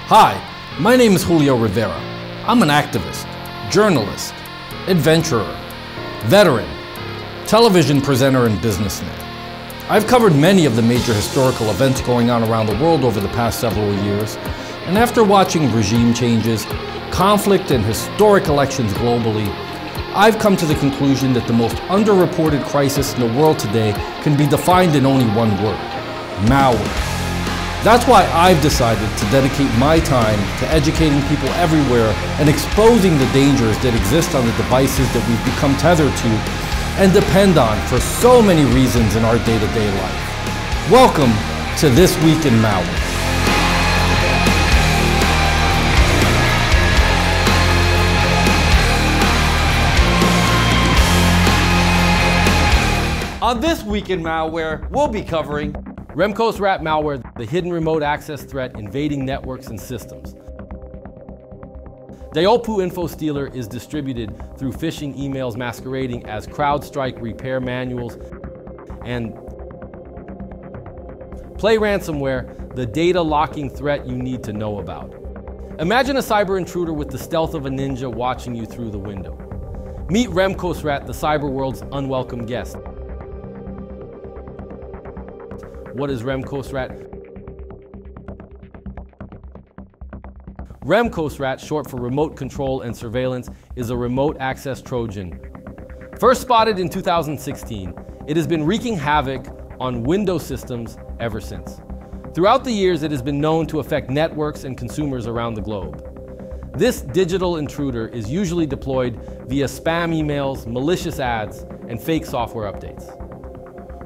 Hi, my name is Julio Rivera. I'm an activist, journalist, adventurer, veteran, television presenter, and businessman. I've covered many of the major historical events going on around the world over the past several years, and after watching regime changes, conflict, and historic elections globally, I've come to the conclusion that the most underreported crisis in the world today can be defined in only one word: malware. That's why I've decided to dedicate my time to educating people everywhere and exposing the dangers that exist on the devices that we've become tethered to and depend on for so many reasons in our day-to-day life. Welcome to This Week in Malware. On This Week in Malware, we'll be covering RemcosRAT Malware, the hidden remote access threat invading networks and systems. Daolpu Infostealer is distributed through phishing emails masquerading as CrowdStrike repair manuals. And Play Ransomware, the data locking threat you need to know about. Imagine a cyber intruder with the stealth of a ninja watching you through the window. Meet RemcosRAT, the cyber world's unwelcome guest. What is RemcosRAT? RemcosRAT, short for Remote Control and Surveillance, is a remote access Trojan. First spotted in 2016, it has been wreaking havoc on Windows systems ever since. Throughout the years, it has been known to affect networks and consumers around the globe. This digital intruder is usually deployed via spam emails, malicious ads, and fake software updates.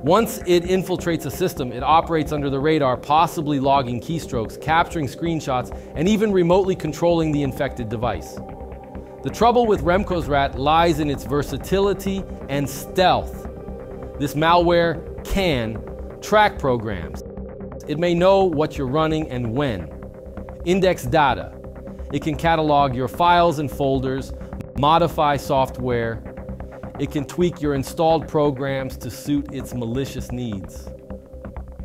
Once it infiltrates a system, it operates under the radar, possibly logging keystrokes, capturing screenshots, and even remotely controlling the infected device. The trouble with RemcosRAT lies in its versatility and stealth. This malware can track programs. It may know what you're running and when. Index data. It can catalog your files and folders, modify software. It can tweak your installed programs to suit its malicious needs.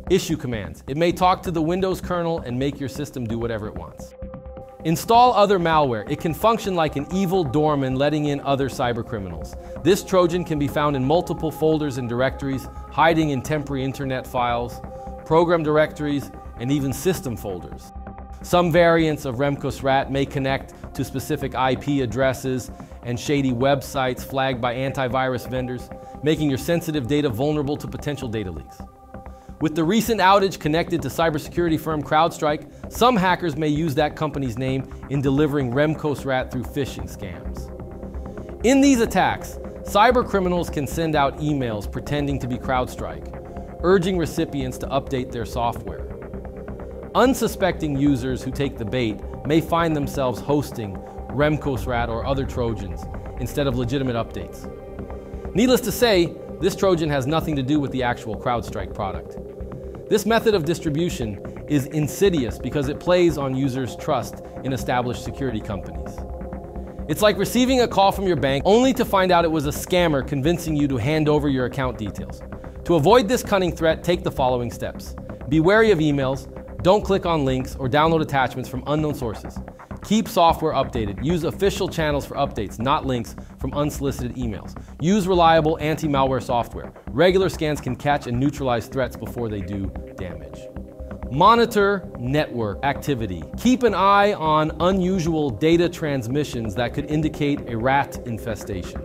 Issue commands. It may talk to the Windows kernel and make your system do whatever it wants. Install other malware. It can function like an evil doorman letting in other cybercriminals. This Trojan can be found in multiple folders and directories, hiding in temporary internet files, program directories, and even system folders. Some variants of RemcosRAT may connect to specific IP addresses and shady websites flagged by antivirus vendors, making your sensitive data vulnerable to potential data leaks. With the recent outage connected to cybersecurity firm CrowdStrike, some hackers may use that company's name in delivering RemcosRAT through phishing scams. In these attacks, cybercriminals can send out emails pretending to be CrowdStrike, urging recipients to update their software. Unsuspecting users who take the bait may find themselves hosting RemcosRAT or other Trojans instead of legitimate updates. Needless to say, this Trojan has nothing to do with the actual CrowdStrike product. This method of distribution is insidious because it plays on users' trust in established security companies. It's like receiving a call from your bank only to find out it was a scammer convincing you to hand over your account details. To avoid this cunning threat, take the following steps. Be wary of emails, don't click on links or download attachments from unknown sources. Keep software updated. Use official channels for updates, not links from unsolicited emails. Use reliable anti-malware software. Regular scans can catch and neutralize threats before they do damage. Monitor network activity. Keep an eye on unusual data transmissions that could indicate a rat infestation.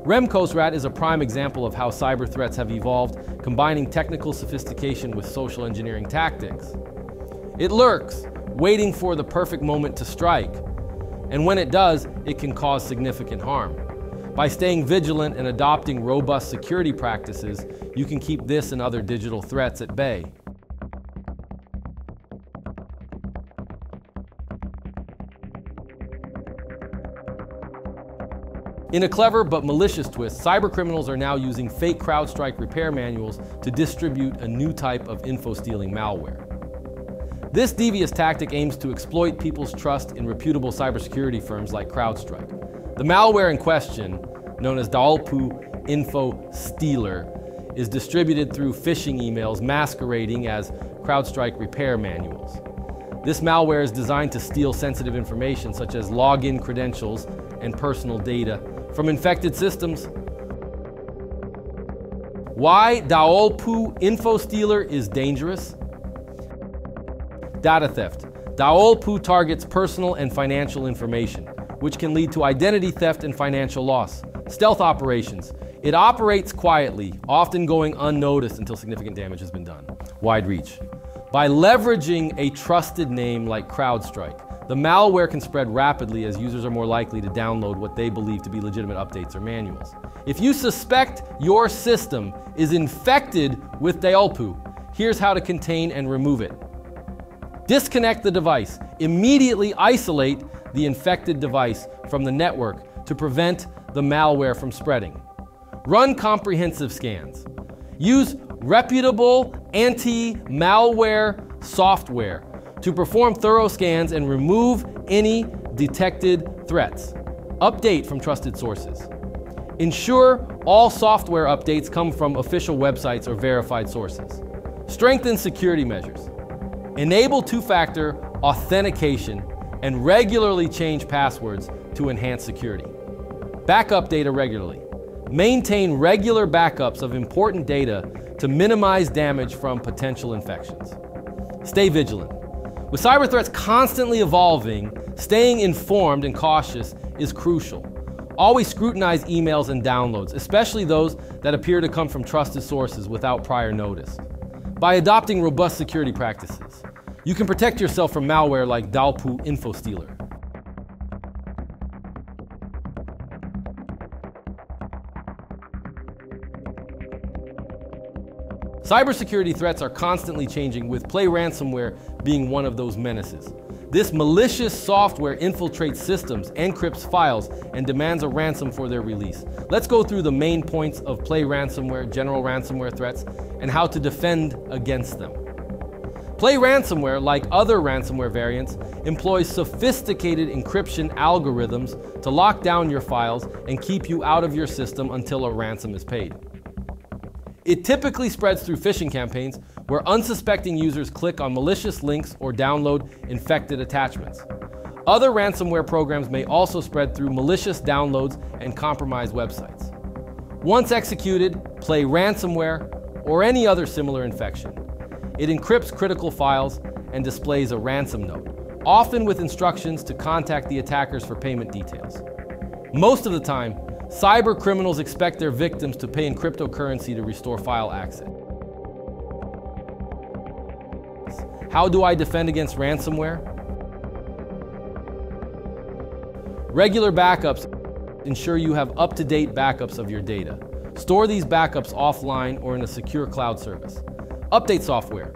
RemcosRAT is a prime example of how cyber threats have evolved, combining technical sophistication with social engineering tactics. It lurks, waiting for the perfect moment to strike. And when it does, it can cause significant harm. By staying vigilant and adopting robust security practices, you can keep this and other digital threats at bay. In a clever but malicious twist, cybercriminals are now using fake CrowdStrike repair manuals to distribute a new type of info-stealing malware. This devious tactic aims to exploit people's trust in reputable cybersecurity firms like CrowdStrike. The malware in question, known as Daolpu Infostealer, is distributed through phishing emails masquerading as CrowdStrike repair manuals. This malware is designed to steal sensitive information such as login credentials and personal data from infected systems. Why Daolpu Infostealer is dangerous? Data theft. Daolpu targets personal and financial information, which can lead to identity theft and financial loss. Stealth operations. It operates quietly, often going unnoticed until significant damage has been done. Wide reach. By leveraging a trusted name like CrowdStrike, the malware can spread rapidly as users are more likely to download what they believe to be legitimate updates or manuals. If you suspect your system is infected with Daolpu, here's how to contain and remove it. Disconnect the device. Immediately isolate the infected device from the network to prevent the malware from spreading. Run comprehensive scans. Use reputable anti-malware software to perform thorough scans and remove any detected threats. Update from trusted sources. Ensure all software updates come from official websites or verified sources. Strengthen security measures. Enable two-factor authentication and regularly change passwords to enhance security. Backup data regularly. Maintain regular backups of important data to minimize damage from potential infections. Stay vigilant. With cyber threats constantly evolving, staying informed and cautious is crucial. Always scrutinize emails and downloads, especially those that appear to come from trusted sources without prior notice. By adopting robust security practices, you can protect yourself from malware like Daolpu Infostealer. Cybersecurity threats are constantly changing, with Play ransomware being one of those menaces. This malicious software infiltrates systems, encrypts files, and demands a ransom for their release. Let's go through the main points of Play ransomware, general ransomware threats, and how to defend against them. Play ransomware, like other ransomware variants, employs sophisticated encryption algorithms to lock down your files and keep you out of your system until a ransom is paid. It typically spreads through phishing campaigns where unsuspecting users click on malicious links or download infected attachments. Other ransomware programs may also spread through malicious downloads and compromised websites. Once executed, Play ransomware or any other similar infection. It encrypts critical files and displays a ransom note, often with instructions to contact the attackers for payment details. Most of the time, cybercriminals expect their victims to pay in cryptocurrency to restore file access. How do I defend against ransomware? Regular backups ensure you have up-to-date backups of your data. Store these backups offline or in a secure cloud service. Update software.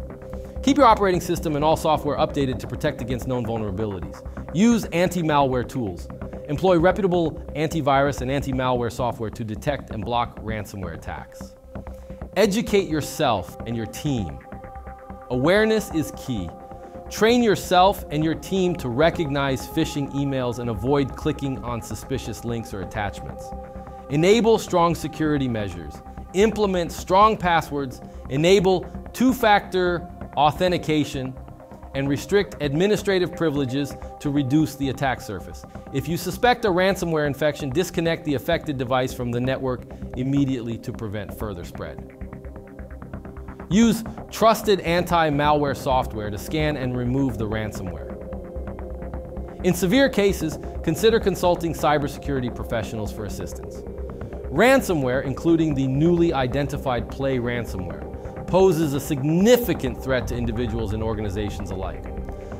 Keep your operating system and all software updated to protect against known vulnerabilities. Use anti-malware tools. Employ reputable antivirus and anti-malware software to detect and block ransomware attacks. Educate yourself and your team. Awareness is key. Train yourself and your team to recognize phishing emails and avoid clicking on suspicious links or attachments. Enable strong security measures. Implement strong passwords. Enable two-factor authentication and restrict administrative privileges to reduce the attack surface. If you suspect a ransomware infection, disconnect the affected device from the network immediately to prevent further spread. Use trusted anti-malware software to scan and remove the ransomware. In severe cases, consider consulting cybersecurity professionals for assistance. Ransomware, including the newly identified Play ransomware, poses a significant threat to individuals and organizations alike.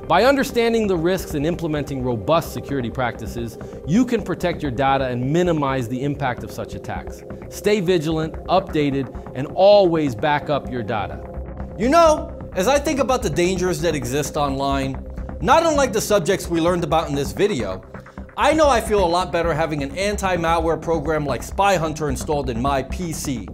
By understanding the risks and implementing robust security practices, you can protect your data and minimize the impact of such attacks. Stay vigilant, updated, and always back up your data. You know, as I think about the dangers that exist online, not unlike the subjects we learned about in this video, I know I feel a lot better having an anti-malware program like Spy Hunter installed in my PC,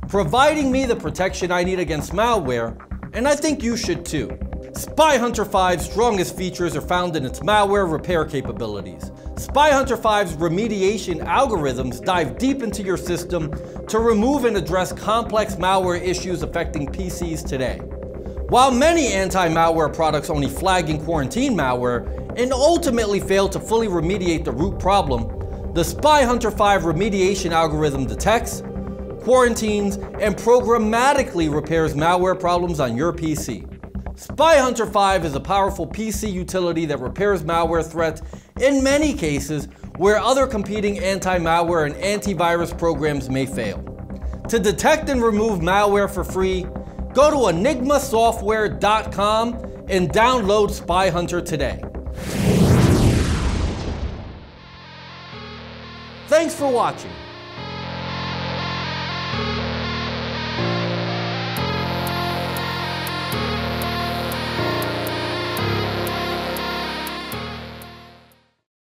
providing me the protection I need against malware, and I think you should too. Spy Hunter 5's strongest features are found in its malware repair capabilities. Spy Hunter 5's remediation algorithms dive deep into your system to remove and address complex malware issues affecting PCs today. While many anti-malware products only flag and quarantine malware and ultimately fail to fully remediate the root problem, the SpyHunter 5 remediation algorithm detects, quarantines, and programmatically repairs malware problems on your PC. SpyHunter 5 is a powerful PC utility that repairs malware threats in many cases where other competing anti-malware and antivirus programs may fail. To detect and remove malware for free, go to enigmasoftware.com and download SpyHunter today. Thanks for watching.